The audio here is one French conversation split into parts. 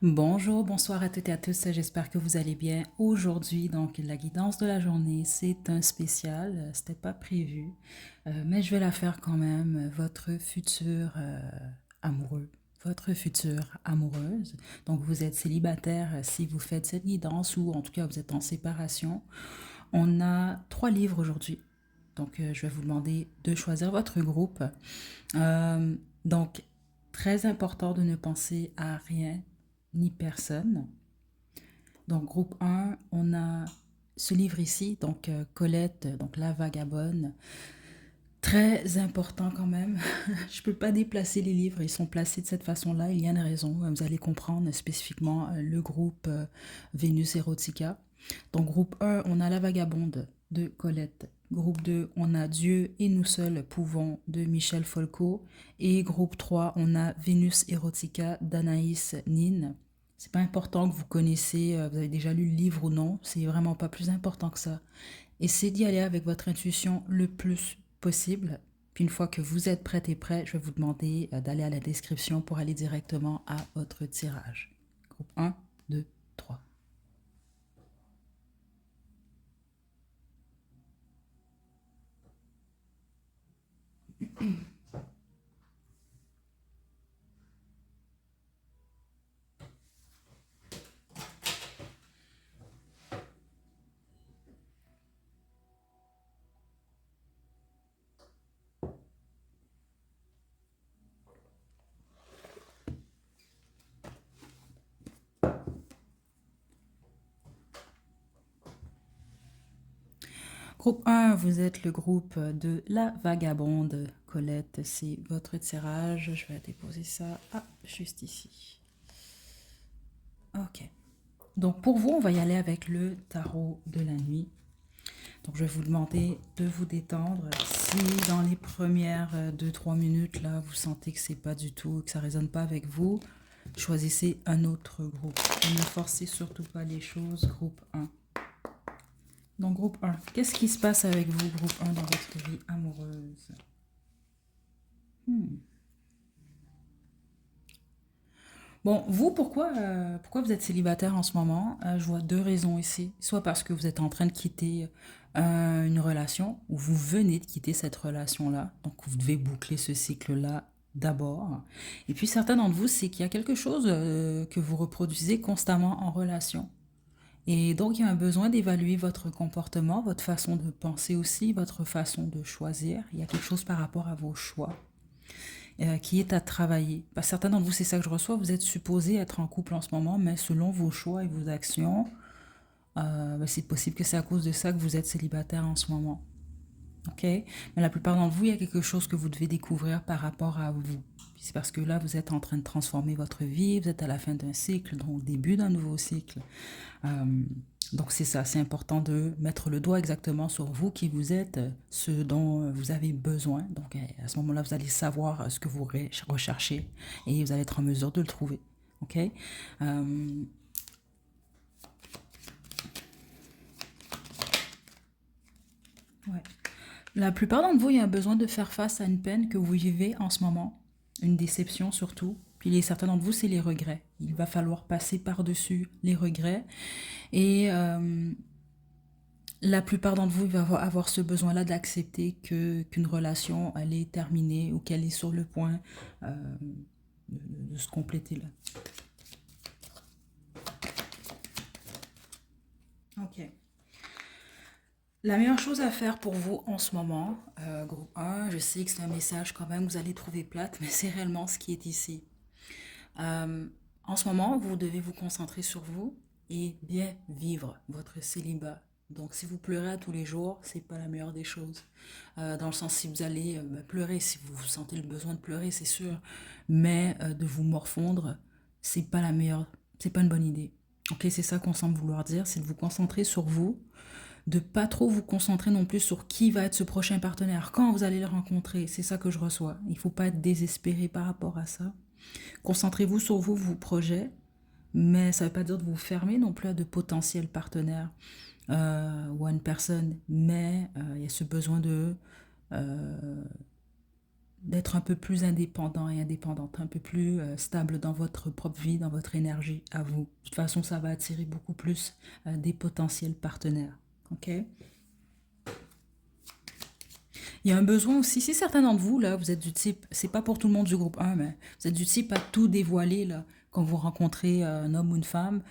Bonjour, bonsoir à toutes et à tous, j'espère que vous allez bien. Aujourd'hui, donc, la guidance de la journée, c'est un spécial, c'était pas prévu, mais je vais la faire quand même. Votre futur amoureux, votre future amoureuse. Donc, vous êtes célibataire si vous faites cette guidance ou en tout cas vous êtes en séparation. On a trois livres aujourd'hui. Donc, je vais vous demander de choisir votre groupe. Euh, donc, très important de ne penser à rien ni personne. Donc, groupe un, on a ce livre ici, donc Colette, donc La Vagabonde. Très important quand même. Je ne peux pas déplacer les livres, ils sont placés de cette façon-là, il y a une raison. Vous allez comprendre spécifiquement le groupe Vénus Erotica. Donc, groupe un, on a La Vagabonde de Colette. Groupe 2, on a Dieu et nous seuls pouvons de Michel Folco. Et groupe 3, on a Vénus Erotica d'Anaïs Nin. C'est pas important que vous connaissez, vous avez déjà lu le livre ou non, c'est vraiment pas plus important que ça. Essayez d'y aller avec votre intuition le plus possible. Puis une fois que vous êtes prête et prêt, je vais vous demander d'aller à la description pour aller directement à votre tirage. Groupe un, 2, 3. Groupe un, vous êtes le groupe de la vagabonde. Colette, c'est votre tirage. Je vais déposer ça juste ici. Ok. Donc pour vous, on va y aller avec le tarot de la nuit. Donc, je vais vous demander de vous détendre. Si dans les premières 2-3 minutes, là, vous sentez que c'est pas du tout, que ça résonne pas avec vous, choisissez un autre groupe. Ne forcez surtout pas les choses. Groupe un. Donc, groupe un. Qu'est-ce qui se passe avec vous, groupe un, dans votre vie amoureuse? Hmm. Bon, vous, pourquoi vous êtes célibataire en ce moment? Je vois deux raisons ici. Soit parce que vous êtes en train de quitter une relation, ou vous venez de quitter cette relation-là, donc vous devez boucler ce cycle-là d'abord. Et puis certains d'entre vous, c'est qu'il y a quelque chose que vous reproduisez constamment en relation. Et donc, il y a un besoin d'évaluer votre comportement, votre façon de penser aussi, votre façon de choisir. Il y a quelque chose par rapport à vos choix qui est à travailler. Parce que certains d'entre vous, c'est ça que je reçois, vous êtes supposé être en couple en ce moment, mais selon vos choix et vos actions, c'est possible que c'est à cause de ça que vous êtes célibataire en ce moment. OK? Mais la plupart d'entre vous, il y a quelque chose que vous devez découvrir par rapport à vous. C'est parce que là, vous êtes en train de transformer votre vie, vous êtes à la fin d'un cycle, donc au début d'un nouveau cycle. Donc c'est ça, c'est important de mettre le doigt exactement sur vous qui vous êtes, ce dont vous avez besoin. Donc à ce moment-là, vous allez savoir ce que vous recherchez et vous allez être en mesure de le trouver. OK? Ouais. La plupart d'entre vous, il y a un besoin de faire face à une peine que vous vivez en ce moment, une déception surtout. Puis les certains d'entre vous, c'est les regrets. Il va falloir passer par-dessus les regrets et la plupart d'entre vous va avoir ce besoin-là d'accepter qu'une relation elle est terminée ou qu'elle est sur le point euh, de se compléter là. Ok. La meilleure chose à faire pour vous en ce moment, groupe un, je sais que c'est un message quand même, vous allez trouver plate, mais c'est réellement ce qui est ici. Euh, En ce moment, vous devez vous concentrer sur vous et bien vivre votre célibat. Donc, si vous pleurez à tous les jours, c'est pas la meilleure des choses. Dans le sens, si vous allez pleurer, si vous sentez le besoin de pleurer, c'est sûr, mais de vous morfondre, c'est pas la meilleure, c'est pas une bonne idée. Ok, c'est ça qu'on semble vouloir dire, c'est de vous concentrer sur vous, de pas trop vous concentrer non plus sur qui va être ce prochain partenaire, quand vous allez le rencontrer. C'est ça que je reçois. Il faut pas être désespéré par rapport à ça. Concentrez-vous sur vous, vos projets, mais ça ne veut pas dire de vous fermer non plus à de potentiels partenaires ou à une personne, mais il y a ce besoin d'être un peu plus indépendant et indépendante, un peu plus stable dans votre propre vie, dans votre énergie à vous. De toute façon, ça va attirer beaucoup plus des potentiels partenaires. Ok? Il y a un besoin aussi, si certains d'entre vous, là, vous êtes du type, c'est pas pour tout le monde du groupe 1, mais vous êtes du type à tout dévoiler, là, quand vous rencontrez un homme ou une femme,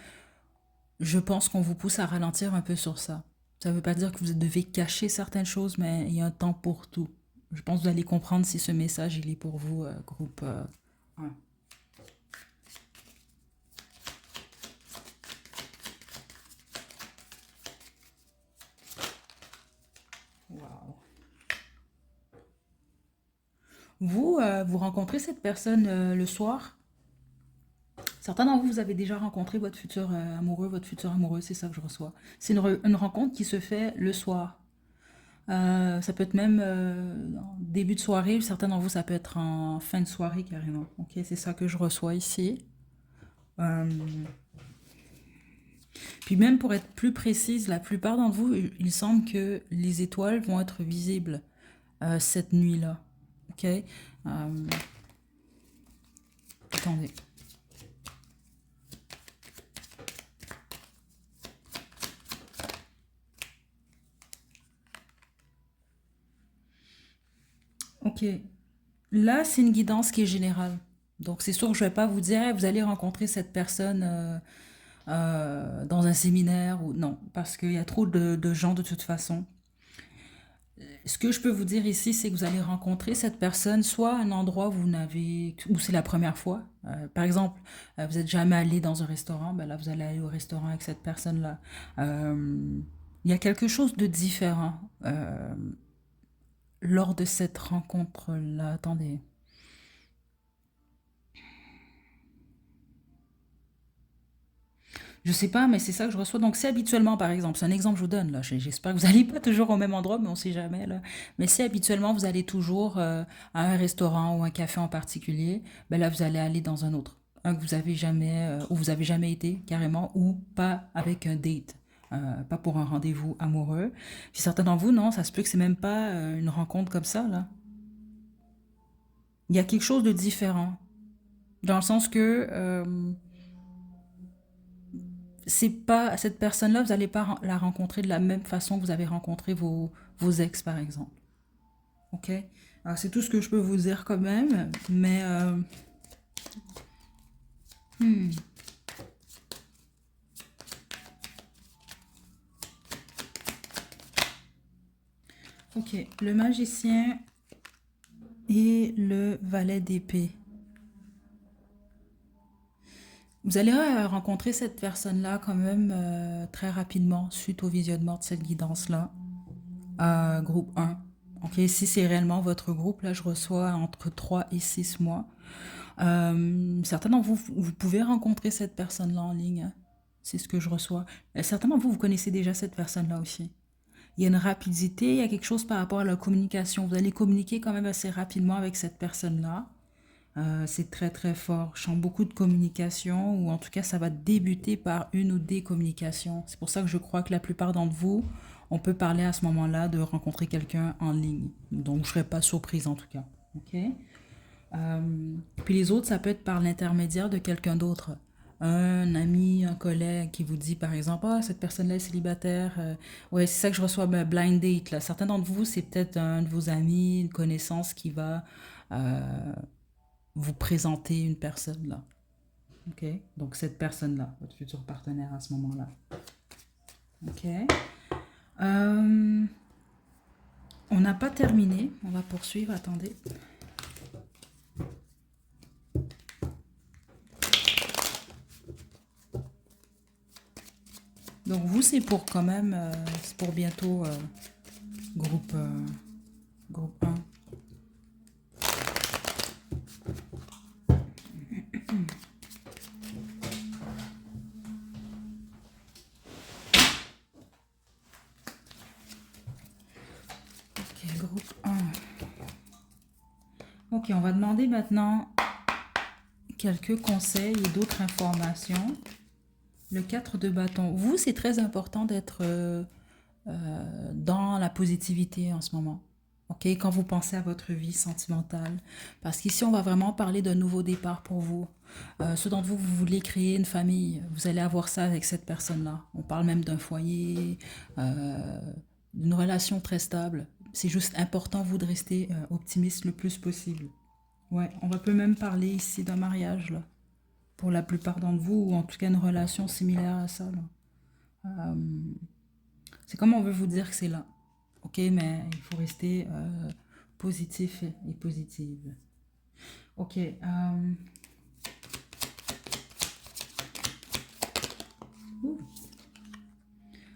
je pense qu'on vous pousse à ralentir un peu sur ça. Ça ne veut pas dire que vous devez cacher certaines choses, mais il y a un temps pour tout. Je pense que vous allez comprendre si ce message, il est pour vous, groupe 1. Wow. Vous, vous rencontrez cette personne le soir. Certains d'entre vous, vous avez déjà rencontré votre futur amoureux, votre futur amoureux, c'est ça que je reçois. C'est une rencontre qui se fait le soir. Ça peut être même en début de soirée, certains d'entre vous, ça peut être en fin de soirée carrément. Ok, c'est ça que je reçois ici. Euh, Puis même pour être plus précise, la plupart d'entre vous, il semble que les étoiles vont être visibles cette nuit-là. Ok. Attendez. Ok. Là, c'est une guidance qui est générale. Donc, c'est sûr que je ne vais pas vous dire, hey, vous allez rencontrer cette personne dans un séminaire ou non, parce qu'il y a trop de gens de toute façon. Ce que je peux vous dire ici, c'est que vous allez rencontrer cette personne soit à un endroit où vous n'avez, où c'est la première fois. Par exemple, vous n'êtes jamais allé dans un restaurant, ben là vous allez aller au restaurant avec cette personne-là. Il y a quelque chose de différent lors de cette rencontre-là. Attendez. Je sais pas, mais c'est ça que je reçois. Donc, si habituellement, par exemple, c'est un exemple que je vous donne, là. J'espère que vous n'allez pas toujours au même endroit, mais on sait jamais, là. Mais si habituellement, vous allez toujours à un restaurant ou un café en particulier, ben là, vous allez aller dans un autre. Un que vous avez jamais, où vous avez jamais été, carrément, ou pas avec un date. Pas pour un rendez-vous amoureux. Puis certains d'entre vous, non, ça se peut que c'est même pas une rencontre comme ça, là. Il y a quelque chose de différent. Dans le sens que c'est pas cette personne-là, vous n'allez pas la rencontrer de la même façon que vous avez rencontré vos ex, par exemple. Ok. Alors c'est tout ce que je peux vous dire quand même, mais hmm, ok. Le magicien et le valet d'épée. Vous allez rencontrer cette personne-là quand même très rapidement suite au visionnement de cette guidance-là. Groupe 1. Ok, si c'est réellement votre groupe, là je reçois entre 3 et 6 mois. Certains d'entre vous, vous pouvez rencontrer cette personne-là en ligne. Hein. C'est ce que je reçois. Certains d'entre vous, vous connaissez déjà cette personne-là aussi. Il y a une rapidité, il y a quelque chose par rapport à la communication. Vous allez communiquer quand même assez rapidement avec cette personne-là. C'est très très fort. Je sens beaucoup de communication, ou en tout cas ça va débuter par une ou des communications. C'est pour ça que je crois que la plupart d'entre vous, on peut parler à ce moment-là de rencontrer quelqu'un en ligne. Donc je ne serais pas surprise en tout cas. Ok. Puis les autres, ça peut être par l'intermédiaire de quelqu'un d'autre. Un ami, un collègue qui vous dit par exemple, ah, cette personne-là est célibataire. Ouais, c'est ça que je reçois, ben, blind date. Là. Certains d'entre vous, c'est peut-être un de vos amis, une connaissance qui va vous présenter une personne là. Ok. Donc cette personne-là, votre futur partenaire à ce moment-là. Ok. On n'a pas terminé. On va poursuivre. Attendez. Donc vous, c'est pour quand même, c'est pour bientôt groupe, groupe 1. Ok, groupe 1. Ok, on va demander maintenant quelques conseils et d'autres informations. Le 4 de bâton. Vous, c'est très important d'être dans la positivité en ce moment. ok, quand vous pensez à votre vie sentimentale. Parce qu'ici, on va vraiment parler d'un nouveau départ pour vous. Ceux d'entre vous, vous voulez créer une famille, vous allez avoir ça avec cette personne-là. On parle même d'un foyer, euh, d'une relation très stable. C'est juste important, vous, de rester optimiste le plus possible. Ouais, peut même parler ici d'un mariage, là, pour la plupart d'entre vous, ou en tout cas une relation similaire à ça, là. C'est comme on veut vous dire que c'est là. Ok, mais il faut rester positif et positive. Ok.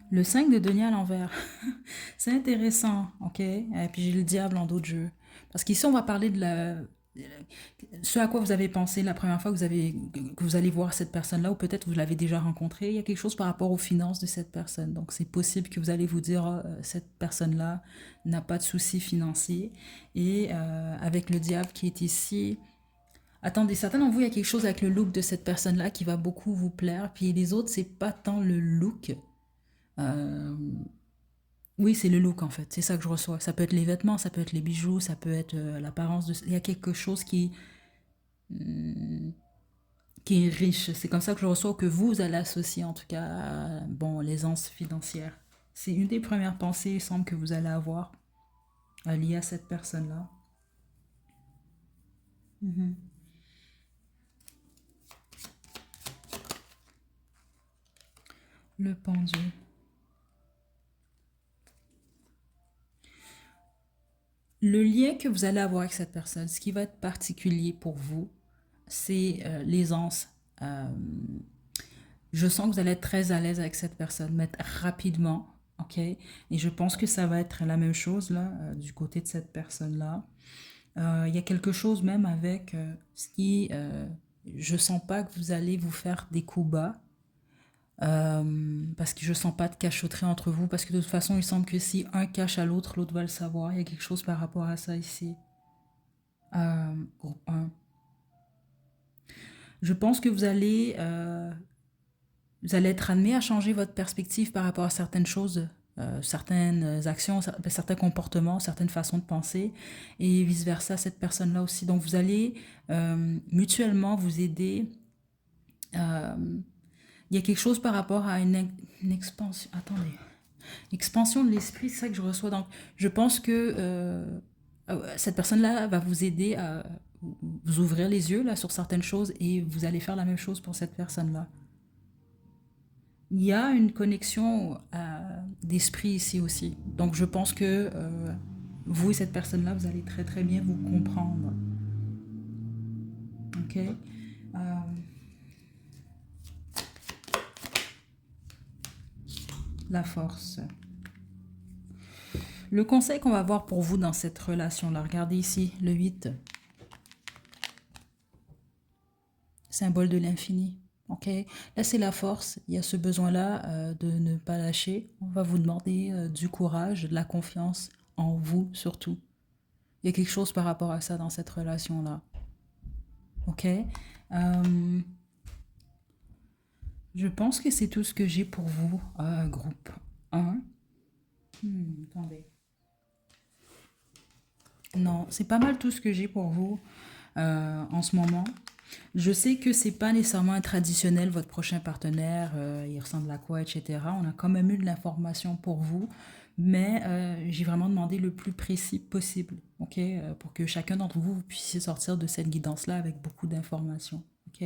Le 5 de denier à l'envers. C'est intéressant, ok? Et puis j'ai le diable en d'autres jeux. Parce qu'ici, on va parler de ce à quoi vous avez pensé la première fois que vous allez voir cette personne-là, ou peut-être vous l'avez déjà rencontrée. Il y a quelque chose par rapport aux finances de cette personne. Donc c'est possible que vous allez vous dire, ah, cette personne-là n'a pas de soucis financiers. Et avec le diable qui est ici, attendez, certains d'entre vous, il y a quelque chose avec le look de cette personne-là qui va beaucoup vous plaire. Puis les autres, c'est pas tant le look. Euh, oui, c'est le look en fait. C'est ça que je reçois. Ça peut être les vêtements, ça peut être les bijoux, ça peut être l'apparence de. Il y a quelque chose qui est riche. C'est comme ça que je reçois, que vous allez associer en tout cas à, bon, l'aisance financière. C'est une des premières pensées, il semble, que vous allez avoir liées à cette personne-là. Le pendu. Le lien que vous allez avoir avec cette personne, ce qui va être particulier pour vous, c'est l'aisance. Euh, je sens que vous allez être très à l'aise avec cette personne, mais rapidement, ok? Et je pense que ça va être la même chose là, du côté de cette personne-là. Il y a quelque chose même avec ce qui, je sens pas que vous allez vous faire des coups bas, parce que je sens pas de cachotterie entre vous, parce que de toute façon, il semble que si un cache à l'autre, l'autre va le savoir. Il y a quelque chose par rapport à ça ici. Groupe 1. Je pense que vous allez être amené à changer votre perspective par rapport à certaines choses, certaines actions, certains comportements, certaines façons de penser, et vice-versa, cette personne-là aussi. Donc vous allez mutuellement vous aider. euh, Il y a quelque chose par rapport à une expansion. Attendez. Expansion de l'esprit, c'est ça que je reçois. Donc je pense que cette personne-là va vous aider à vous ouvrir les yeux là, sur certaines choses, et vous allez faire la même chose pour cette personne-là. Il y a une connexion d'esprit ici aussi. Donc je pense que vous et cette personne-là, vous allez très très bien vous comprendre. Ok. La force. Le conseil qu'on va avoir pour vous dans cette relation-là, regardez ici, le 8, symbole de l'infini. Ok. Là, c'est la force. Il y a ce besoin-là de ne pas lâcher. On va vous demander du courage, de la confiance en vous surtout. Il y a quelque chose par rapport à ça dans cette relation-là. Ok. Je pense que c'est tout ce que j'ai pour vous, groupe 1. Attendez. Non, c'est pas mal tout ce que j'ai pour vous en ce moment. Je sais que c'est pas nécessairement un traditionnel, votre prochain partenaire, il ressemble à quoi, etc. On a quand même eu de l'information pour vous, mais j'ai vraiment demandé le plus précis possible, ok, pour que chacun d'entre vous, vous puissiez sortir de cette guidance-là avec beaucoup d'informations. Ok,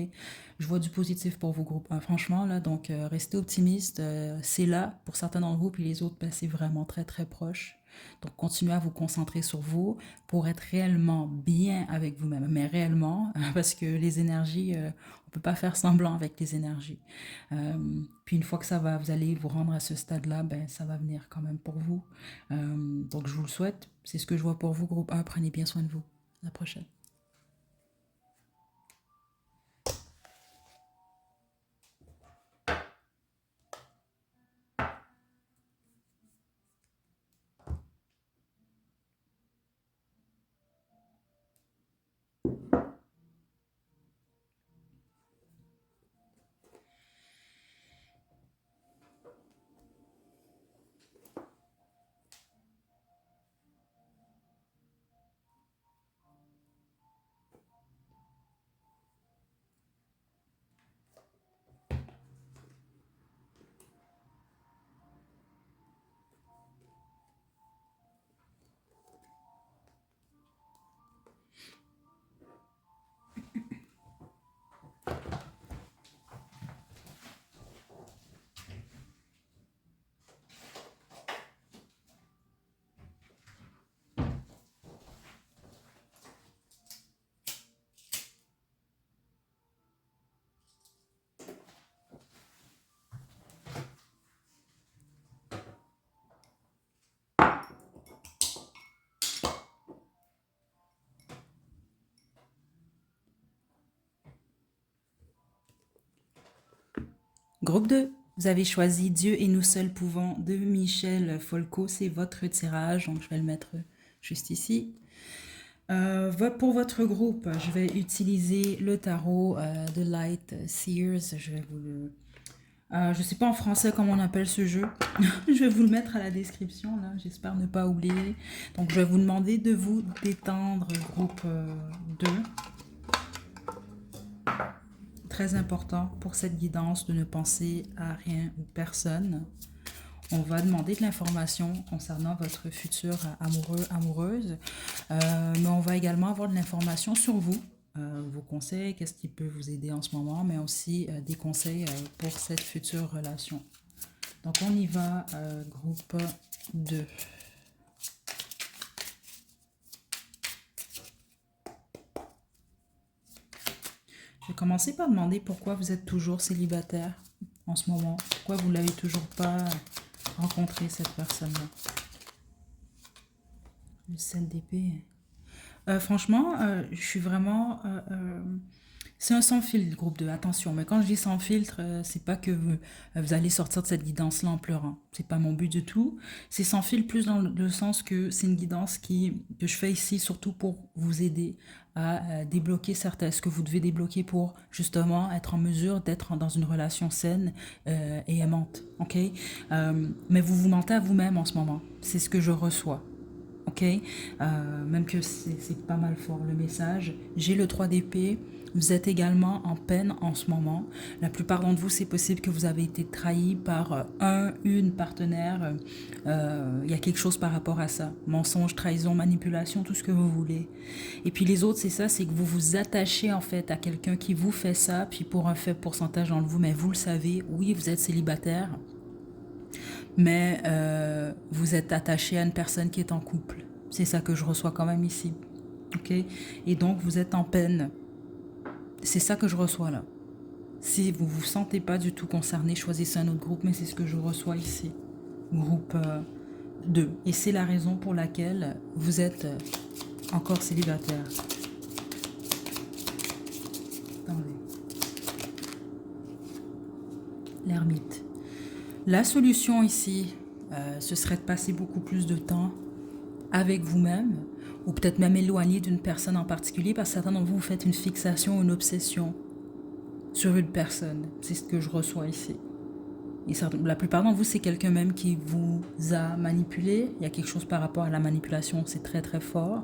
je vois du positif pour vos groupes. Franchement, là, donc restez optimiste. C'est là pour certains d'entre vous, puis les autres, ben, c'est vraiment très, très proche. Donc, continuez à vous concentrer sur vous pour être réellement bien avec vous-même. Mais réellement, parce que les énergies, on ne peut pas faire semblant avec les énergies. Puis une fois que ça va, vous allez vous rendre à ce stade-là, ben, ça va venir quand même pour vous. Donc, je vous le souhaite. C'est ce que je vois pour vous, groupe 1. Prenez bien soin de vous. À la prochaine. Groupe 2, vous avez choisi Dieu et nous seuls pouvons de Michel Folco. C'est votre tirage, donc je vais le mettre juste ici. Pour votre groupe, je vais utiliser le tarot de Light Seers. Je vais vous le... je ne sais pas en français comment on appelle ce jeu. Je vais vous le mettre à la description, là. J'espère ne pas oublier. Donc, je vais vous demander de vous détendre, groupe 2. Très important pour cette guidance de ne penser à rien ou personne. On va demander de l'information concernant votre futur amoureux, amoureuse. Mais on va également avoir de l'information sur vous, vos conseils, qu'est-ce qui peut vous aider en ce moment, mais aussi des conseils pour cette future relation. Donc on y va, groupe 2. Je vais commencer par demander pourquoi vous êtes toujours célibataire en ce moment. Pourquoi vous ne l'avez toujours pas rencontré, cette personne-là. Le 7 d'épée. Franchement, je suis vraiment... c'est un sans filtre, groupe 2, attention. Mais quand je dis sans filtre, c'est pas que vous allez sortir de cette guidance-là en pleurant. C'est pas mon but du tout. C'est sans filtre plus dans le sens que c'est une guidance que je fais ici surtout pour vous aider à débloquer ce que vous devez débloquer pour justement être en mesure d'être dans une relation saine et aimante. Ok. Mais vous mentez à vous-même en ce moment. C'est ce que je reçois. Ok, même que c'est pas mal fort le message. J'ai le 3 d'épée. Vous êtes également en peine en ce moment. La plupart d'entre vous, c'est possible que vous avez été trahi par une partenaire. Il y a quelque chose par rapport à ça. Mensonge, trahison, manipulation, tout ce que vous voulez. Et puis les autres, c'est ça, c'est que vous vous attachez en fait à quelqu'un qui vous fait ça, puis pour un faible pourcentage d'entre vous, mais vous le savez, oui, vous êtes célibataire. Mais vous êtes attaché à une personne qui est en couple. C'est ça que je reçois quand même ici. Ok. Et donc, vous êtes en peine. C'est ça que je reçois là. Si vous ne vous sentez pas du tout concerné, choisissez un autre groupe, mais c'est ce que je reçois ici. Groupe 2. Et c'est la raison pour laquelle vous êtes encore célibataire. Attendez. L'ermite. La solution ici, ce serait de passer beaucoup plus de temps avec vous-même, ou peut-être même éloigné d'une personne en particulier, parce que certains d'entre vous, vous faites une fixation, une obsession sur une personne. C'est ce que je reçois ici. Et la plupart d'entre vous, c'est quelqu'un même qui vous a manipulé. Il y a quelque chose par rapport à la manipulation, c'est très très fort.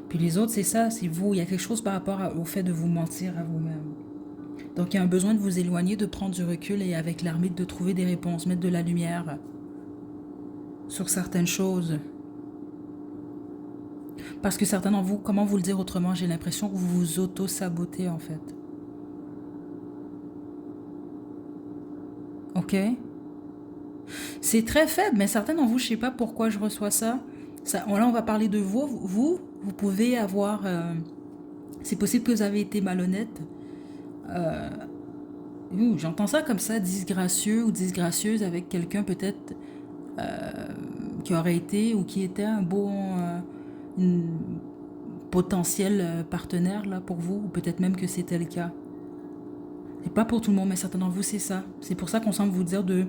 Puis les autres, c'est ça, c'est vous. Il y a quelque chose par rapport au fait de vous mentir à vous-même. Donc il y a un besoin de vous éloigner, de prendre du recul et avec l'ermite de trouver des réponses, mettre de la lumière sur certaines choses. Parce que certains d'entre vous, comment vous le dire autrement, j'ai l'impression que vous vous auto-sabotez en fait. Ok? C'est très faible, mais certains d'entre vous, je ne sais pas pourquoi je reçois ça. Là, on va parler de vous. Vous pouvez avoir... c'est possible que vous avez été malhonnête. J'entends ça comme ça, disgracieux ou disgracieuse avec quelqu'un peut-être qui aurait été ou qui était un bon potentiel partenaire là pour vous, ou peut-être même que c'était le cas. C'est pas pour tout le monde, mais certains d'entre vous, c'est ça. C'est pour ça qu'on semble vous dire de...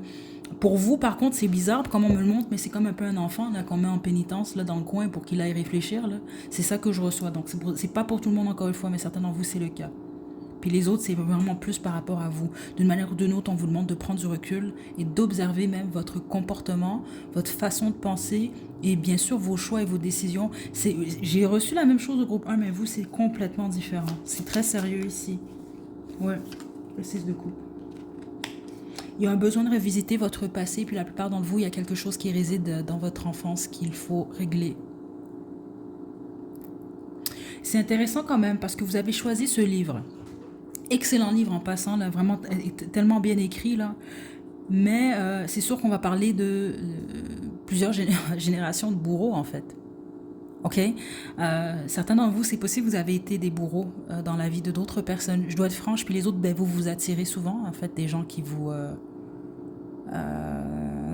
Pour vous, par contre, c'est bizarre comment on me le montre, mais c'est comme un peu un enfant là qu'on met en pénitence là dans le coin pour qu'il aille réfléchir là. C'est ça que je reçois. Donc c'est pas pour tout le monde encore une fois, mais certains d'entre vous, c'est le cas. Puis les autres, c'est vraiment plus par rapport à vous. D'une manière ou d'une autre, on vous demande de prendre du recul et d'observer même votre comportement, votre façon de penser et bien sûr vos choix et vos décisions. J'ai reçu la même chose au groupe 1, mais vous, c'est complètement différent. C'est très sérieux ici. Ouais, le 6 de coupe. Il y a un besoin de revisiter votre passé, puis la plupart d'entre vous, il y a quelque chose qui réside dans votre enfance qu'il faut régler. C'est intéressant quand même parce que vous avez choisi ce livre. Excellent livre en passant, là, vraiment tellement bien écrit là. Mais c'est sûr qu'on va parler de plusieurs générations de bourreaux en fait. Ok, certains d'entre vous, c'est possible, vous avez été des bourreaux dans la vie de d'autres personnes. Je dois être franche, puis les autres, ben, vous vous attirez souvent en fait des gens qui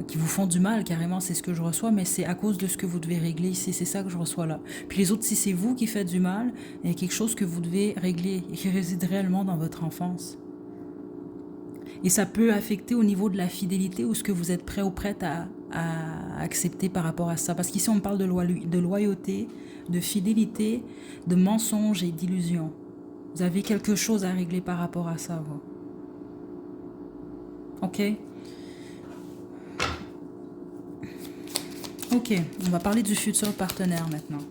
qui vous font du mal carrément, c'est ce que je reçois, mais c'est à cause de ce que vous devez régler ici, c'est ça que je reçois là. Puis les autres, si c'est vous qui faites du mal, il y a quelque chose que vous devez régler et qui réside réellement dans votre enfance. Et ça peut affecter au niveau de la fidélité ou ce que vous êtes prêt ou prête à accepter par rapport à ça. Parce qu'ici, on parle de loyauté, de fidélité, de mensonge et d'illusion. Vous avez quelque chose à régler par rapport à ça, vous. Ok? Ok, on va parler du futur partenaire maintenant.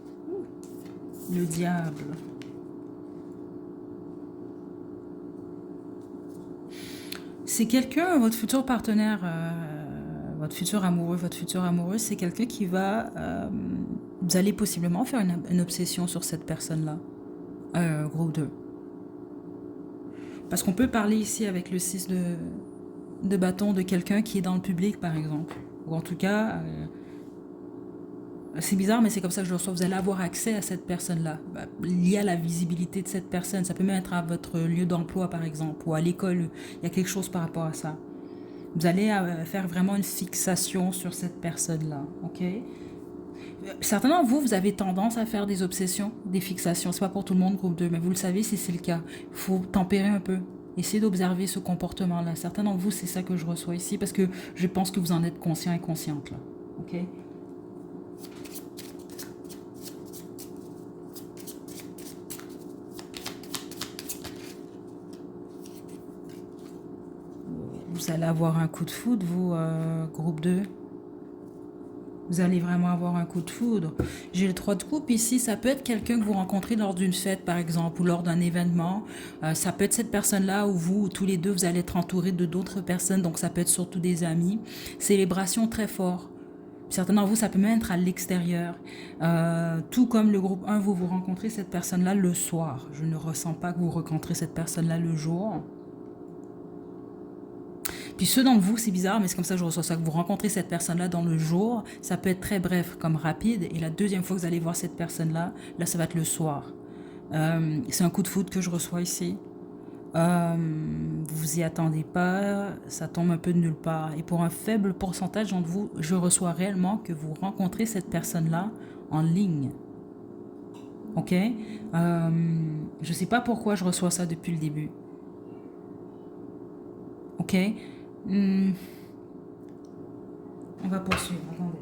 Le diable. C'est quelqu'un, votre futur partenaire, votre futur amoureux, c'est quelqu'un qui va... vous allez possiblement faire une obsession sur cette personne-là. Groupe 2. Parce qu'on peut parler ici avec le 6 de bâton de quelqu'un qui est dans le public, par exemple. Ou en tout cas... c'est bizarre, mais c'est comme ça que je le reçois. Vous allez avoir accès à cette personne-là, lié à la visibilité de cette personne. Ça peut même être à votre lieu d'emploi, par exemple, ou à l'école. Il y a quelque chose par rapport à ça. Vous allez faire vraiment une fixation sur cette personne-là, ok? Certains d'entre vous, vous avez tendance à faire des obsessions, des fixations. C'est pas pour tout le monde, groupe 2, mais vous le savez si c'est le cas. Il faut tempérer un peu. Essayez d'observer ce comportement-là. Certains d'entre vous, c'est ça que je reçois ici, parce que je pense que vous en êtes conscient et consciente, là, ok? Vous allez avoir un coup de foudre, vous, groupe 2. Vous allez vraiment avoir un coup de foudre. J'ai le 3 de coupe ici. Ça peut être quelqu'un que vous rencontrez lors d'une fête, par exemple, ou lors d'un événement. Ça peut être cette personne-là où vous, tous les deux, vous allez être entourés de d'autres personnes. Donc, ça peut être surtout des amis. Célébration très fort. Certains d'entre vous, ça peut même être à l'extérieur. Tout comme le groupe 1, vous rencontrez cette personne-là le soir. Je ne ressens pas que vous rencontrez cette personne-là le jour. Puis ceux d'entre vous, c'est bizarre, mais c'est comme ça que je reçois ça, que vous rencontrez cette personne-là dans le jour, ça peut être très bref, comme rapide, et la deuxième fois que vous allez voir cette personne-là, là, ça va être le soir. C'est un coup de foudre que je reçois ici. Vous vous y attendez pas, ça tombe un peu de nulle part. Et pour un faible pourcentage d'entre vous, je reçois réellement que vous rencontrez cette personne-là en ligne. Ok? Je sais pas pourquoi je reçois ça depuis le début. Ok? On va poursuivre, attendez.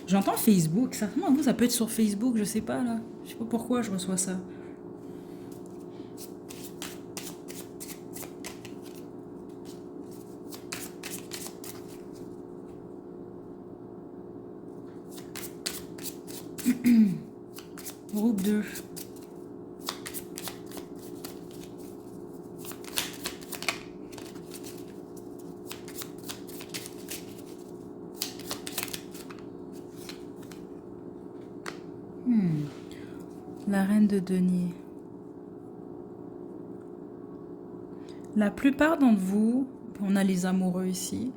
J'entends Facebook, certainement vous, ça peut être sur Facebook, je sais pas là. Je sais pas pourquoi je reçois ça. Groupe 2. La reine de denier. La plupart d'entre vous, on a les amoureux ici,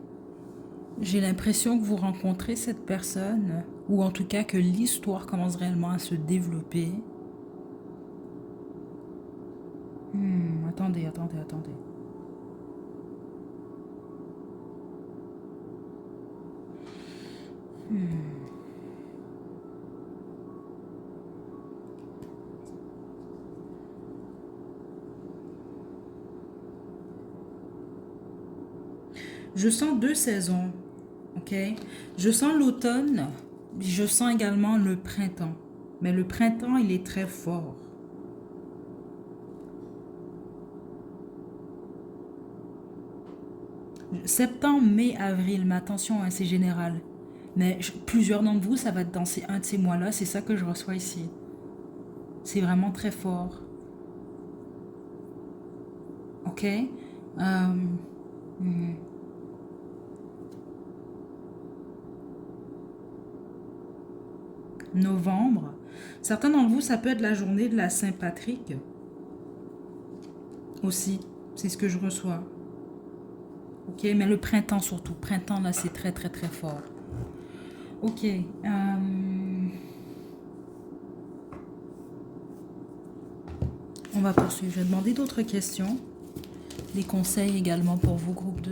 j'ai l'impression que vous rencontrez cette personne, ou en tout cas que l'histoire commence réellement à se développer. Attendez. Je sens 2 saisons, ok? Je sens l'automne, je sens également le printemps. Mais le printemps, il est très fort. Septembre, mai, avril, mais attention, hein, c'est général. Mais plusieurs d'entre vous, ça va être dans un de ces mois-là, c'est ça que je reçois ici. C'est vraiment très fort. Ok? Novembre. Certains d'entre vous, ça peut être la journée de la Saint-Patrick. Aussi, c'est ce que je reçois. Ok, mais le printemps surtout. Printemps, là, c'est très, très, très fort. Ok. On va poursuivre. Je vais demander d'autres questions. Des conseils également pour vous, groupe 2.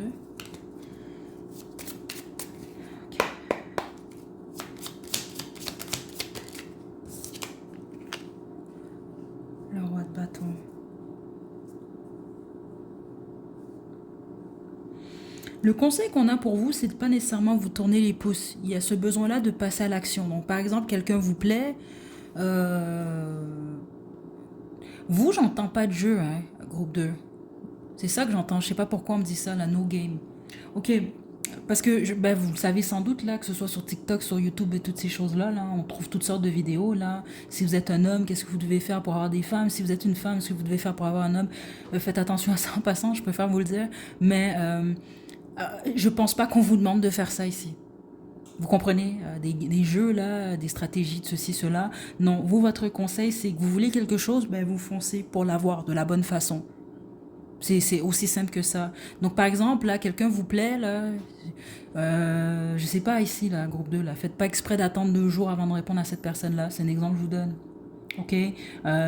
Le conseil qu'on a pour vous, c'est de pas nécessairement vous tourner les pouces. Il y a ce besoin-là de passer à l'action. Donc, par exemple, quelqu'un vous plaît. euh, Vous, j'entends pas de jeu, hein, groupe 2. C'est ça que j'entends. Je sais pas pourquoi on me dit ça, la no game. Ok, parce que ben, vous le savez sans doute là, que ce soit sur TikTok, sur YouTube et toutes ces choses-là, là, on trouve toutes sortes de vidéos là. Si vous êtes un homme, qu'est-ce que vous devez faire pour avoir des femmes? Si vous êtes une femme, qu'est-ce que vous devez faire pour avoir un homme? Faites attention à ça en passant, je préfère vous le dire. Mais je pense pas qu'on vous demande de faire ça ici. Vous comprenez, des jeux là, des stratégies de ceci, cela. Non, vous, votre conseil, c'est que vous voulez quelque chose, ben vous foncez pour l'avoir de la bonne façon. C'est aussi simple que ça. Donc, par exemple, là, quelqu'un vous plaît, là, je sais pas, ici, là, groupe 2 là, faites pas exprès d'attendre 2 jours avant de répondre à cette personne-là. C'est un exemple que je vous donne. Ok,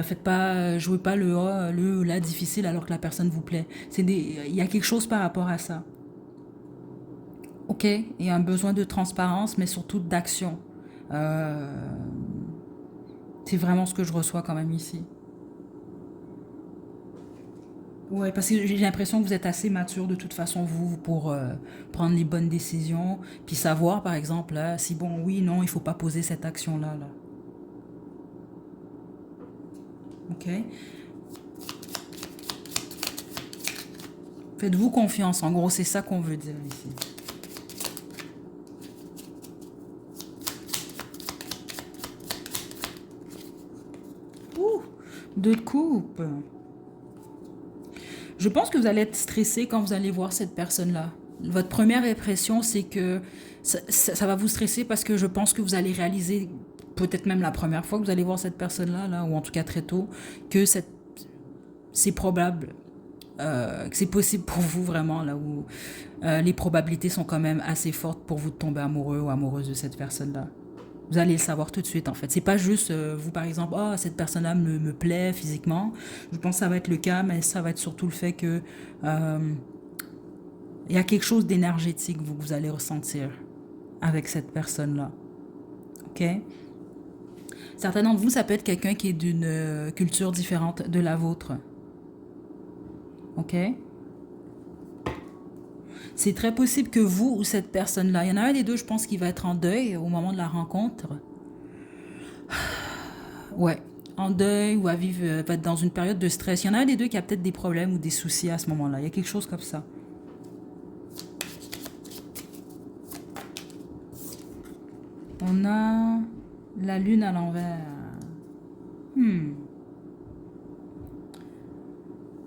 faites pas, jouez pas le là difficile alors que la personne vous plaît. Il y a quelque chose par rapport à ça. Ok, il y a un besoin de transparence, mais surtout d'action. Euh, c'est vraiment ce que je reçois quand même ici. Ouais, parce que j'ai l'impression que vous êtes assez mature de toute façon, vous, pour prendre les bonnes décisions, puis savoir, par exemple, là, si bon, oui, non, il faut pas poser cette action-là, là. Ok? Faites-vous confiance, en gros, c'est ça qu'on veut dire ici. Ouh, deux de coupe. Je pense que vous allez être stressé quand vous allez voir cette personne-là. Votre première impression, c'est que ça va vous stresser parce que je pense que vous allez réaliser, peut-être même la première fois que vous allez voir cette personne-là, là, ou en tout cas très tôt, que c'est probable, que c'est possible pour vous vraiment, là où les probabilités sont quand même assez fortes pour vous de tomber amoureux ou amoureuse de cette personne-là. Vous allez le savoir tout de suite en fait. C'est pas juste vous par exemple, oh cette personne-là me plaît physiquement. Je pense que ça va être le cas, mais ça va être surtout le fait que euh, il y a quelque chose d'énergétique que vous allez ressentir avec cette personne-là. Ok? Certains d'entre vous, ça peut être quelqu'un qui est d'une culture différente de la vôtre. Ok? C'est très possible que vous ou cette personne-là, il y en a un des deux, je pense, qui va être en deuil au moment de la rencontre. Ouais, en deuil ou à vivre, va être dans une période de stress. Il y en a un des deux qui a peut-être des problèmes ou des soucis à ce moment-là. Il y a quelque chose comme ça. On a la lune à l'envers. Hmm,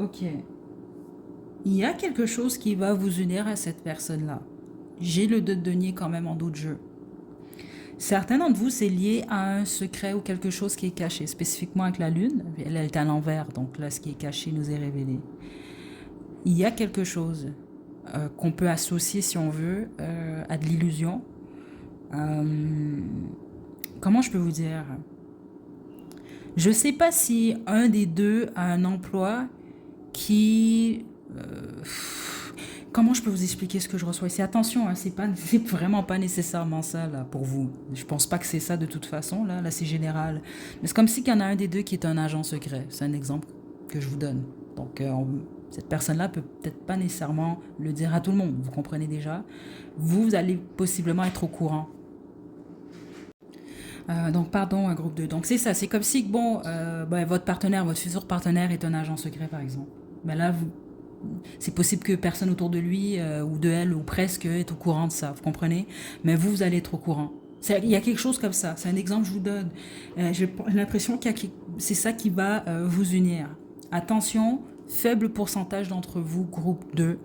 ok. Il y a quelque chose qui va vous unir à cette personne-là. J'ai le 2 de denier quand même en d'autres jeux. Certains d'entre vous, c'est lié à un secret ou quelque chose qui est caché, spécifiquement avec la lune. Elle est à l'envers, donc là, ce qui est caché nous est révélé. Il y a quelque chose qu'on peut associer, si on veut, à de l'illusion. Euh, comment je peux vous dire? Je ne sais pas si un des deux a un emploi qui... comment je peux vous expliquer ce que je reçois ici? Attention, hein, c'est vraiment pas nécessairement ça là pour vous. Je pense pas que c'est ça de toute façon là c'est général. Mais c'est comme si qu'il y en a un des deux qui est un agent secret. C'est un exemple que je vous donne. Donc cette personne-là peut peut-être pas nécessairement le dire à tout le monde. Vous comprenez déjà. Vous allez possiblement être au courant. Donc, pardon, un groupe 2. Donc, c'est ça. C'est comme si, bon, ben, votre partenaire, votre futur partenaire est un agent secret, par exemple. Mais là, c'est possible que personne autour de lui ou de elle ou presque est au courant de ça. Vous comprenez? Mais vous, vous allez être au courant. Il y a quelque chose comme ça. C'est un exemple que je vous donne. J'ai l'impression c'est ça qui va vous unir. Attention, faible pourcentage d'entre vous, groupe 2.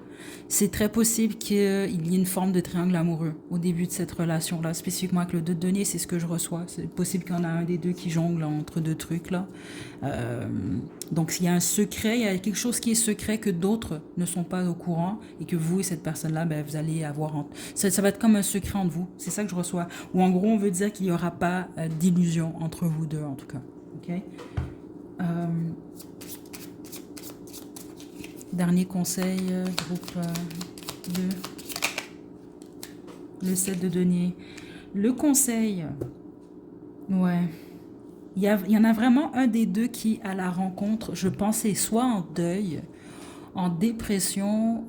C'est très possible qu'il y ait une forme de triangle amoureux au début de cette relation-là, spécifiquement avec le 2 de denier, c'est ce que je reçois. C'est possible qu'il y en a un des deux qui jongle entre deux trucs là. Euh, donc s'il y a un secret, il y a quelque chose qui est secret que d'autres ne sont pas au courant et que vous et cette personne-là, ben, vous allez avoir... Ça va être comme un secret entre vous. C'est ça que je reçois. Ou en gros, on veut dire qu'il n'y aura pas d'illusion entre vous deux en tout cas. Ok. Euh, Dernier conseil, groupe 2, le 7 de denier. Le conseil, ouais, il y en a vraiment un des deux qui, à la rencontre, je pense, est soit en deuil, en dépression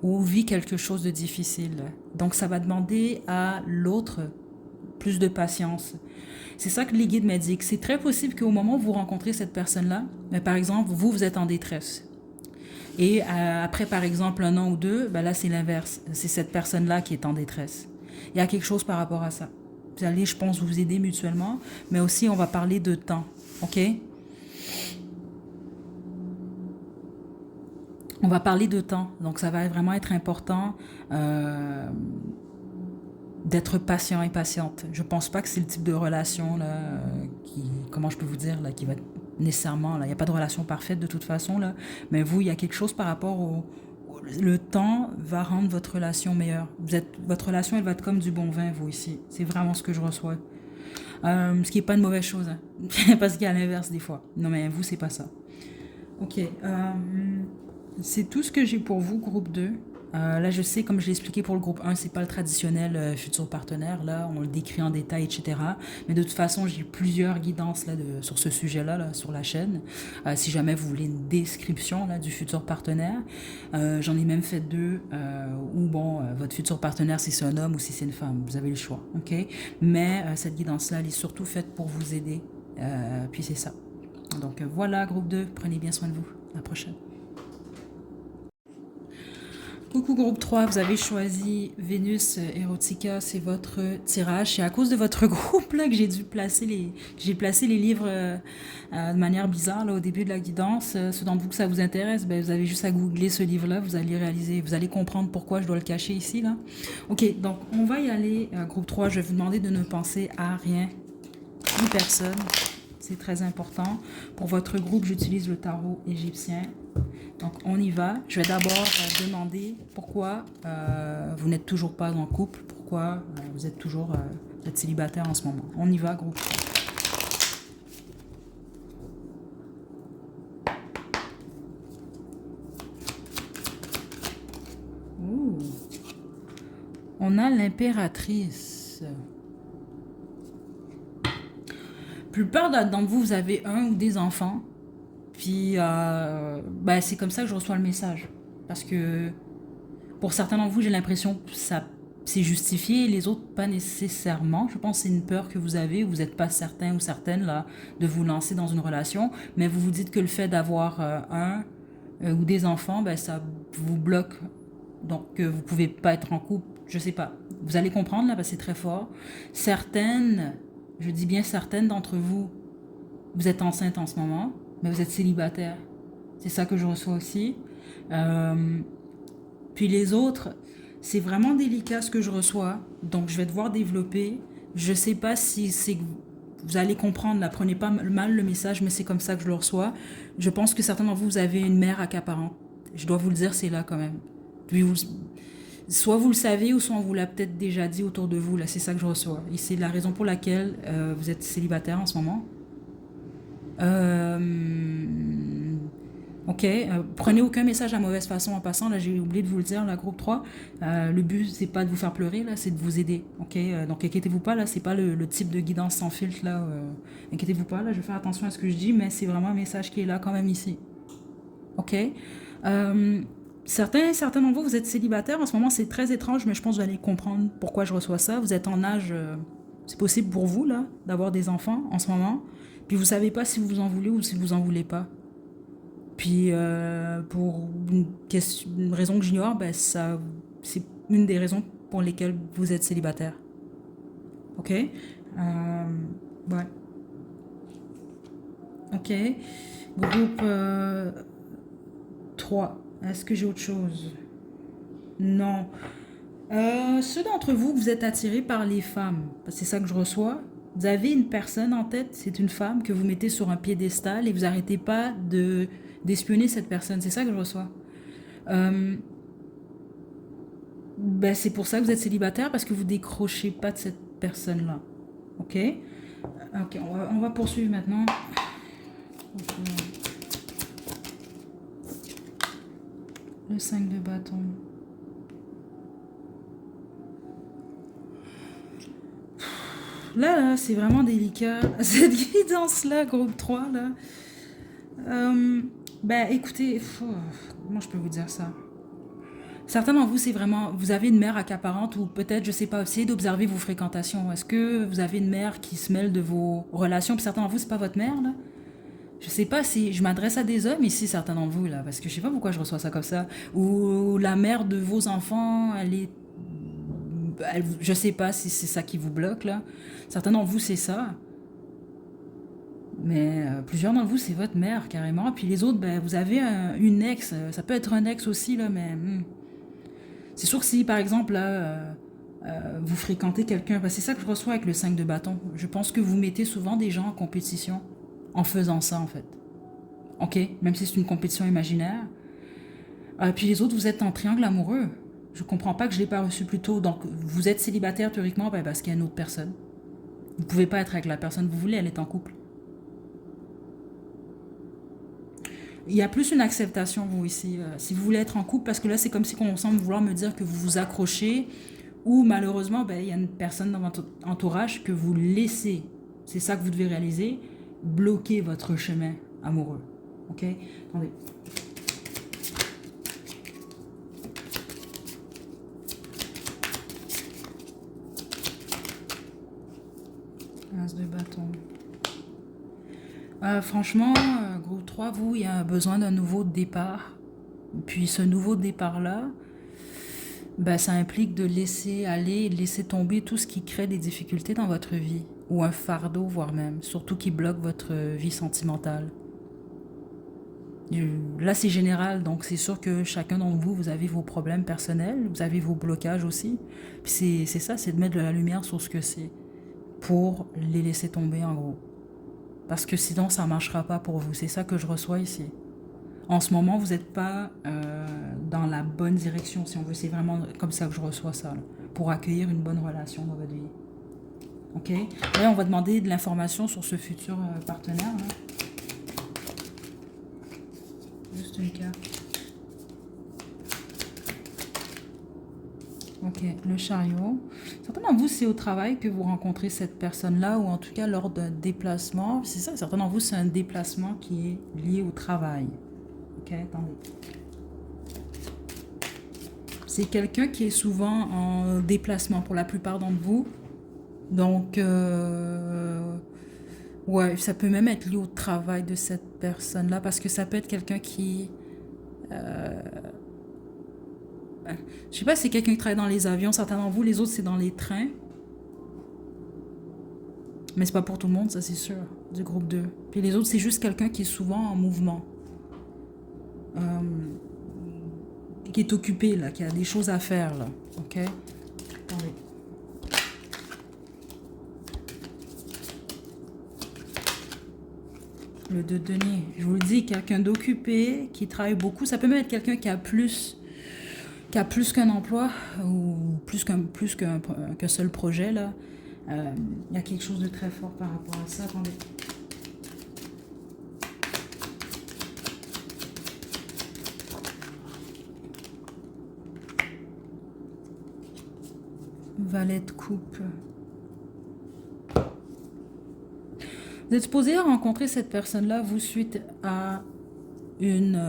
ou vit quelque chose de difficile. Donc, ça va demander à l'autre plus de patience. C'est ça que les guides m'indiquent. C'est très possible qu'au moment où vous rencontrez cette personne-là, mais par exemple, vous êtes en détresse. Et après, par exemple, un an ou deux, ben là, c'est l'inverse. C'est cette personne-là qui est en détresse. Il y a quelque chose par rapport à ça. Vous allez, je pense, vous aider mutuellement, mais aussi, on va parler de temps. OK? On va parler de temps. Donc, ça va vraiment être important d'être patient et patiente. Je pense pas que c'est le type de relation là, qui, comment je peux vous dire, là, qui va nécessairement, là, il n'y a pas de relation parfaite de toute façon, là, mais vous, il y a quelque chose par rapport le temps va rendre votre relation meilleure. Votre relation, elle va être comme du bon vin, vous, ici. C'est vraiment ce que je reçois. Ce qui n'est pas une mauvaise chose, hein. Parce qu'il y a l'inverse des fois. Non, mais vous, c'est pas ça. Ok. C'est tout ce que j'ai pour vous, groupe 2. Là, je sais, comme je l'ai expliqué pour le groupe 1, c'est pas le traditionnel futur partenaire. Là, on le décrit en détail, etc. Mais de toute façon, j'ai plusieurs guidances là, sur ce sujet-là, là, sur la chaîne. Si jamais vous voulez une description là, du futur partenaire, j'en ai même fait deux. Où, bon, votre futur partenaire, si c'est un homme ou si c'est une femme. Vous avez le choix. Ok. Mais cette guidance-là, elle est surtout faite pour vous aider. Puis c'est ça. Donc voilà, groupe 2, prenez bien soin de vous. À la prochaine. Coucou groupe 3, vous avez choisi Vénus Erotica, c'est votre tirage. C'est à cause de votre groupe là que j'ai placé les livres de manière bizarre là, au début de la guidance. Ceux d'entre vous que ça vous intéresse, ben, vous avez juste à googler ce livre-là, vous allez comprendre pourquoi je dois le cacher ici là. Ok, donc on va y aller, groupe 3, je vais vous demander de ne penser à rien, ni personne. C'est très important. Pour votre groupe, j'utilise le tarot égyptien. Donc, on y va. Je vais d'abord demander pourquoi vous n'êtes toujours pas en couple, pourquoi vous êtes célibataire en ce moment. On y va, groupe. Ouh. On a l'impératrice. Plupart d'entre vous, vous avez un ou des enfants. Puis, ben, c'est comme ça que je reçois le message. Parce que pour certains d'entre vous, j'ai l'impression que ça c'est justifié, les autres pas nécessairement. Je pense que c'est une peur que vous avez, vous n'êtes pas certain ou certaine là, de vous lancer dans une relation, mais vous vous dites que le fait d'avoir un ou des enfants, ben, ça vous bloque. Donc, vous pouvez pas être en couple, je sais pas. Vous allez comprendre là, parce que c'est très fort. Certaines, je dis bien certaines d'entre vous, vous êtes enceinte en ce moment, mais vous êtes célibataire. C'est ça que je reçois aussi. Puis les autres, c'est vraiment délicat ce que je reçois. Donc je vais devoir développer. Je sais pas si c'est... Vous allez comprendre, là, prenez pas mal le message, mais c'est comme ça que je le reçois. Je pense que certains d'entre vous, vous avez une mère accaparante. Je dois vous le dire, c'est là quand même. Puis soit vous le savez, ou soit on vous l'a peut-être déjà dit autour de vous. Là, c'est ça que je reçois. Et c'est la raison pour laquelle vous êtes célibataire en ce moment. Ok, prenez aucun message à mauvaise façon en passant. Là, j'ai oublié de vous le dire, la groupe 3. Le but, c'est pas de vous faire pleurer, là, c'est de vous aider. Ok, donc inquiétez-vous pas, là, c'est pas le type de guidance sans filtre, là. Inquiétez-vous pas, là, je vais faire attention à ce que je dis, mais c'est vraiment un message qui est là quand même ici. Ok. Certains d'entre vous, vous êtes célibataires en ce moment, c'est très étrange, mais je pense que vous allez comprendre pourquoi je reçois ça. Vous êtes en âge, c'est possible pour vous, là, d'avoir des enfants en ce moment. Puis vous savez pas si vous en voulez ou si vous en voulez pas. Puis pour une raison que j'ignore, ben ça, c'est une des raisons pour lesquelles vous êtes célibataire. Ok. Ouais. Ok. Groupe 3. Est-ce que j'ai autre chose? Non. Ceux d'entre vous, vous êtes attirés par les femmes, parce que c'est ça que je reçois. Vous avez une personne en tête, c'est une femme que vous mettez sur un piédestal et vous n'arrêtez pas d'espionner cette personne. C'est ça que je reçois. Ben, c'est pour ça que vous êtes célibataire, parce que vous décrochez pas de cette personne-là. Ok. Ok, on va poursuivre maintenant. Le 5 de bâton. Là, c'est vraiment délicat. Cette guidance-là, groupe 3, là. Ben écoutez, comment je peux vous dire ça? Certains d'entre vous, c'est vraiment, vous avez une mère accaparante ou peut-être, je sais pas, essayez d'observer vos fréquentations. Est-ce que vous avez une mère qui se mêle de vos relations? Puis certains d'entre vous, c'est pas votre mère, là? Je sais pas si je m'adresse à des hommes ici, certains d'entre vous, là, parce que je sais pas pourquoi je reçois ça comme ça. Ou la mère de vos enfants, je sais pas si c'est ça qui vous bloque, là. Certains d'entre vous, c'est ça. Mais plusieurs d'entre vous, c'est votre mère, carrément. Puis les autres, ben, vous avez une ex. Ça peut être un ex aussi, là, mais c'est sûr que si, par exemple, là, vous fréquentez quelqu'un, ben, c'est ça que je reçois avec le 5 de bâton. Je pense que vous mettez souvent des gens en compétition en faisant ça, en fait. Ok, même si c'est une compétition imaginaire. Puis les autres, vous êtes en triangle amoureux. Je comprends pas que je l'ai pas reçu plus tôt. Donc, vous êtes célibataire théoriquement ben, parce qu'il y a une autre personne. Vous pouvez pas être avec la personne que vous voulez, elle est en couple. Il y a plus une acceptation, vous, ici. Si vous voulez être en couple, parce que là, c'est comme si on semble vouloir me dire que vous vous accrochez, ou malheureusement, ben, il y a une personne dans votre entourage que vous laissez. C'est ça que vous devez réaliser. Bloquer votre chemin amoureux. Ok? Attendez. As de bâton. Franchement, groupe 3, vous, il y a besoin d'un nouveau départ. Puis ce nouveau départ-là, ben, ça implique de laisser aller, de laisser tomber tout ce qui crée des difficultés dans votre vie. Ou un fardeau, voire même. Surtout qui bloque votre vie sentimentale. Là, c'est général, donc c'est sûr que chacun d'entre vous, vous avez vos problèmes personnels, vous avez vos blocages aussi. Puis c'est ça, c'est de mettre de la lumière sur ce que c'est. Pour les laisser tomber, en gros. Parce que sinon, ça ne marchera pas pour vous. C'est ça que je reçois ici. En ce moment, vous n'êtes pas dans la bonne direction, si on veut. C'est vraiment comme ça que je reçois ça, là, pour accueillir une bonne relation dans votre vie. Ok? Là, on va demander de l'information sur ce futur partenaire. Là. Juste une carte. Ok, le chariot. Certains d'entre vous, c'est au travail que vous rencontrez cette personne-là, ou en tout cas lors d'un déplacement. C'est ça, certains d'entre vous, c'est un déplacement qui est lié au travail. Ok, attendez. C'est quelqu'un qui est souvent en déplacement pour la plupart d'entre vous. Donc, ouais, ça peut même être lié au travail de cette personne-là, parce que ça peut être quelqu'un qui... je sais pas si c'est quelqu'un qui travaille dans les avions, certains d'entre vous, les autres, c'est dans les trains. Mais c'est pas pour tout le monde, ça c'est sûr, du groupe 2. Puis les autres, c'est juste quelqu'un qui est souvent en mouvement. Qui est occupé, là, qui a des choses à faire, là. Ok? Attendez. Le 2 de denier. Je vous le dis, quelqu'un d'occupé, qui travaille beaucoup. Ça peut même être quelqu'un qui a plus qu'un emploi ou qu'un seul projet, là. Il y a quelque chose de très fort par rapport à ça. Attendez. Valet de coupe. Vous êtes supposé rencontrer cette personne-là, vous, suite à une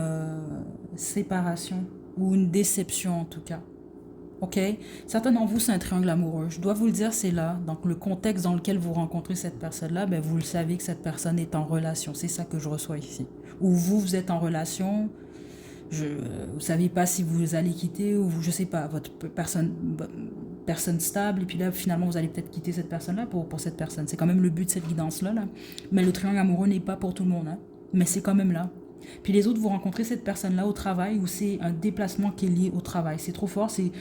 séparation ou une déception, en tout cas. Ok? Certains d'entre vous, c'est un triangle amoureux. Je dois vous le dire, c'est là. Donc, le contexte dans lequel vous rencontrez cette personne-là, ben, vous le savez que cette personne est en relation. C'est ça que je reçois ici. Ou vous êtes en relation, vous ne savez pas si vous allez quitter ou je ne sais pas, votre personne stable, et puis là, finalement, vous allez peut-être quitter cette personne-là pour cette personne. C'est quand même le but de cette guidance-là. Là. Mais le triangle amoureux n'est pas pour tout le monde. Hein. Mais c'est quand même là. Puis les autres, vous rencontrez cette personne-là au travail ou c'est un déplacement qui est lié au travail. C'est trop fort, c'est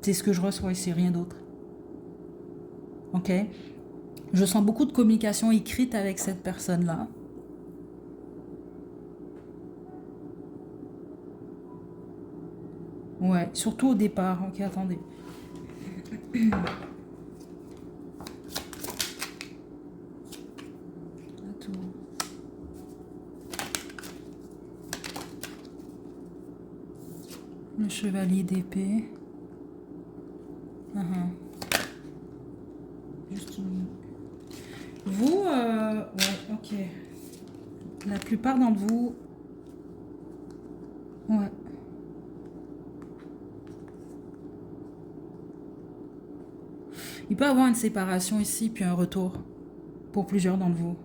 ce que je reçois et c'est rien d'autre. Ok? Je sens beaucoup de communication écrite avec cette personne-là. Ouais, surtout au départ. Ok, attendez. Le chevalier d'épée. Juste une... Vous, ouais, ok. La plupart d'entre vous, Ouais. Il peut y avoir une séparation ici, puis un retour pour plusieurs d'entre vous.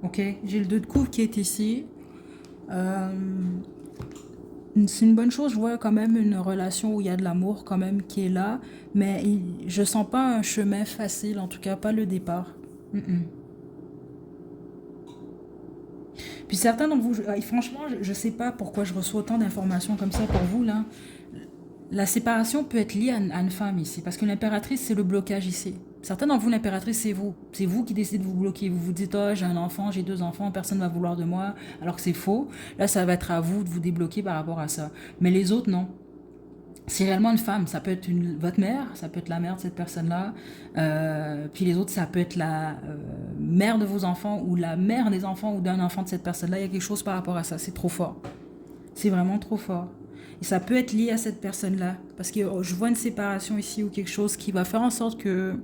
Ok, j'ai le 2 de coupe qui est ici. Euh, c'est une bonne chose, je vois quand même une relation où il y a de l'amour quand même qui est là, mais je sens pas un chemin facile, en tout cas pas le départ. Mm-mm. Puis certains d'entre vous, franchement, je sais pas pourquoi je reçois autant d'informations comme ça pour vous là. La séparation peut être liée à une femme ici, parce que l'impératrice, c'est le blocage ici. Certains d'entre vous, l'impératrice, c'est vous. C'est vous qui décidez de vous bloquer. Vous vous dites, oh, j'ai un enfant, j'ai 2 enfants, personne ne va vouloir de moi, alors que c'est faux. Là, ça va être à vous de vous débloquer par rapport à ça. Mais les autres, non. C'est réellement une femme. Ça peut être votre mère, ça peut être la mère de cette personne-là. Puis les autres, ça peut être la mère de vos enfants ou la mère des enfants ou d'un enfant de cette personne-là. Il y a quelque chose par rapport à ça. C'est trop fort. C'est vraiment trop fort. Et ça peut être lié à cette personne-là. Parce que je vois une séparation ici ou quelque chose qui va faire en sorte que,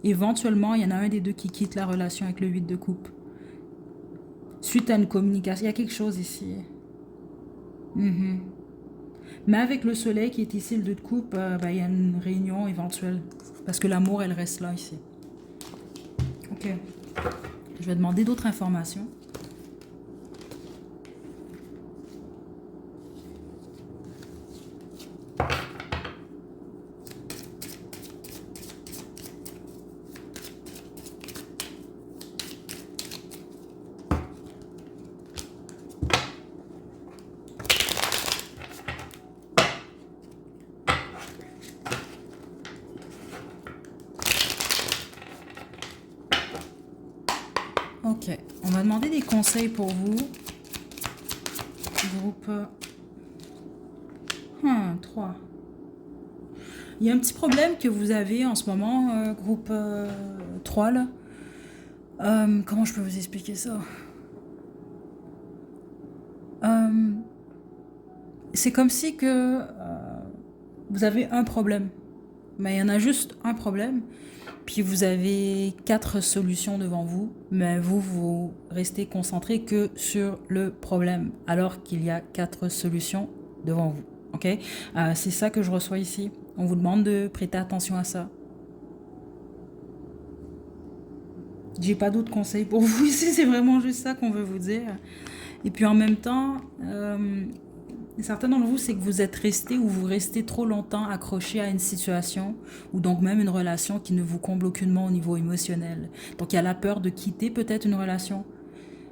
éventuellement, il y en a un des deux qui quitte la relation avec le 8 de coupe. Suite à une communication. Il y a quelque chose ici. Mhm. Mais avec le soleil qui est ici, le 2 de coupe, il y a une réunion éventuelle. Parce que l'amour, elle reste là ici. Ok. Je vais demander d'autres informations. Ok. On va demander des conseils pour vous. Groupe 3. Il y a un petit problème que vous avez en ce moment, groupe 3, là. Comment je peux vous expliquer ça? Euh, c'est comme si que vous avez un problème. Mais il y en a juste un problème. Puis vous avez 4 solutions devant vous. Mais vous restez concentré que sur le problème. Alors qu'il y a 4 solutions devant vous. Ok? C'est ça que je reçois ici. On vous demande de prêter attention à ça. J'ai pas d'autres conseils pour vous ici. C'est vraiment juste ça qu'on veut vous dire. Et puis en même temps, certains d'entre vous, c'est que vous êtes resté ou vous restez trop longtemps accroché à une situation ou donc même une relation qui ne vous comble aucunement au niveau émotionnel. Donc il y a la peur de quitter peut-être une relation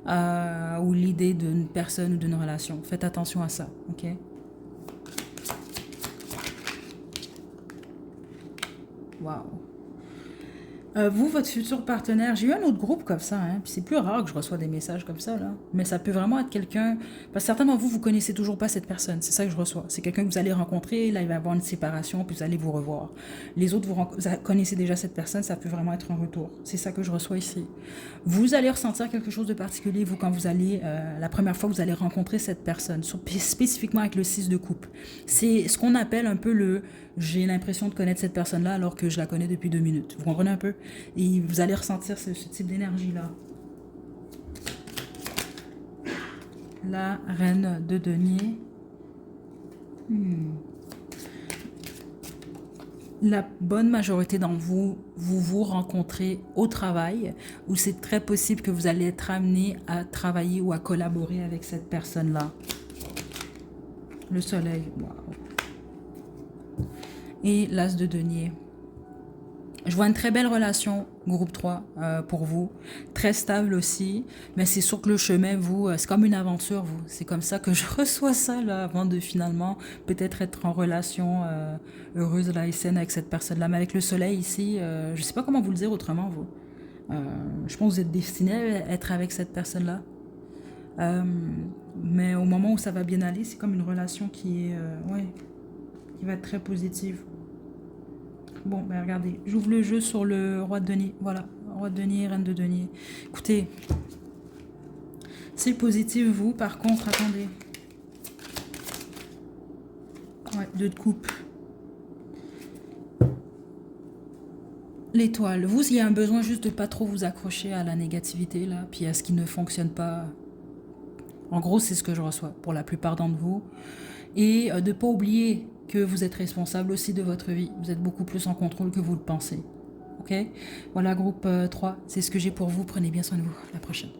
ou l'idée d'une personne ou d'une relation. Faites attention à ça, ok? Waouh. Vous, votre futur partenaire, j'ai eu un autre groupe comme ça, hein, puis c'est plus rare que je reçois des messages comme ça, là. Mais ça peut vraiment être quelqu'un. Parce que certains d'entre vous, vous connaissez toujours pas cette personne, c'est ça que je reçois. C'est quelqu'un que vous allez rencontrer, là, il va y avoir une séparation, puis vous allez vous revoir. Les autres, vous connaissez déjà cette personne, ça peut vraiment être un retour. C'est ça que je reçois ici. Vous allez ressentir quelque chose de particulier, vous, quand vous allez, la première fois que vous allez rencontrer cette personne, spécifiquement avec le 6 de coupe. C'est ce qu'on appelle un peu le j'ai l'impression de connaître cette personne-là alors que je la connais depuis 2 minutes. Vous comprenez un peu? Et vous allez ressentir ce type d'énergie-là. La reine de denier. La bonne majorité d'entre vous, vous rencontrez au travail, où c'est très possible que vous allez être amené à travailler ou à collaborer avec cette personne-là. Le soleil, waouh. Et l'as de denier. Je vois une très belle relation, groupe 3, pour vous. Très stable aussi. Mais c'est sûr que le chemin, vous, c'est comme une aventure, vous. C'est comme ça que je reçois ça, là, avant de finalement peut-être être en relation heureuse, là, et saine avec cette personne-là. Mais avec le soleil ici, je sais pas comment vous le dire autrement, vous. Je pense que vous êtes destiné à être avec cette personne-là. Mais au moment où ça va bien aller, c'est comme une relation qui est, ouais, qui va être très positive. Bon, ben regardez, j'ouvre le jeu sur le roi de denier. Voilà, roi de denier, reine de denier. Écoutez, c'est positif, vous. Par contre, attendez. Ouais, 2 de coupe. L'étoile. Vous, il y a un besoin juste de pas trop vous accrocher à la négativité, là, puis à ce qui ne fonctionne pas. En gros, c'est ce que je reçois pour la plupart d'entre vous. Et de ne pas oublier que vous êtes responsable aussi de votre vie. Vous êtes beaucoup plus en contrôle que vous le pensez. Ok? Voilà, groupe 3, c'est ce que j'ai pour vous. Prenez bien soin de vous. À la prochaine.